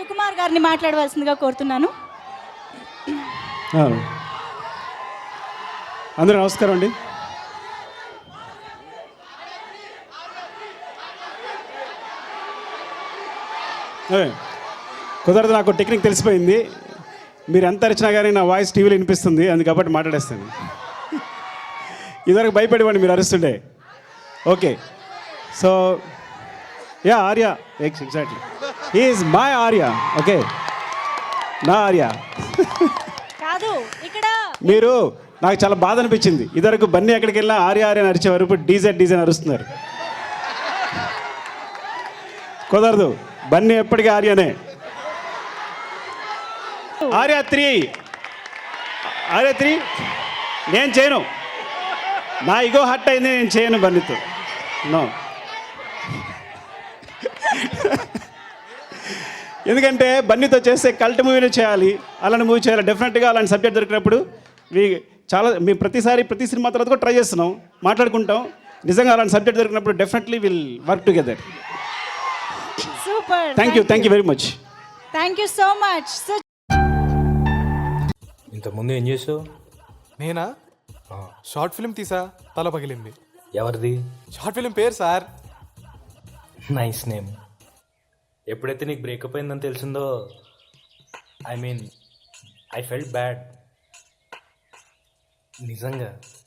శివకుమార్ గారిని మాట్లాడవలసిందిగా కోరుతున్నాను. అందరూ నమస్కారం అండి. కుదరదు, నాకు టెక్నిక్ తెలిసిపోయింది. మీరు ఎంత అరిచినా కానీ నా వాయిస్ టీవీలో వినిపిస్తుంది, అందుకు కాబట్టి మాట్లాడేస్తాను. ఇదివరకు భయపడేవాడిని మీరు అరుస్తుండే. Okay, so ya Arya exactly is my Arya. Okay, నా ఆర్య కాదు ఇక్కడ మీరు నాకు చాలా బాధ అనిపించింది. ఇదివరకు బన్నీ ఎక్కడికి వెళ్ళినా ఆర్య ఆర్య అని అరిచేవారు, ఇప్పుడు డీజే అరుస్తున్నారు. కుదరదు, బన్నీ ఎప్పటికీ ఆర్యనే. ఆర్య 3 నేను చేయను, నా ఇగో హట్ అయింది, నేను చేయను బన్నీతో. నో, ఎందుకంటే బన్నీతో చేస్తే కల్ట్ మూవీనే చేయాలి, అలాంటి మూవీ చేయాలి. డెఫినెట్గా అలాంటి సబ్జెక్ట్ దొరికినప్పుడు మేము ప్రతి సినిమా తర్వాత కూడా ట్రై చేస్తున్నాం, మాట్లాడుకుంటాం. నిజంగా అలాంటి సబ్జెక్ట్ దొరికినప్పుడు definitely will work together. Super, thank you very much. Thank you so much. ఇంతకుముందు ఏం చేసావు? నేనా? షార్ట్ ఫిల్మ్ తీసా, తల పగిలింది. ఎవరిది? షార్ట్ ఫిల్మ్ పేరు సార్. Nice name. ఎప్పుడైతే నీకు బ్రేకప్ అయిందని తెలిసిందో, ఐ ఫెల్ట్ బ్యాడ్. నిజంగా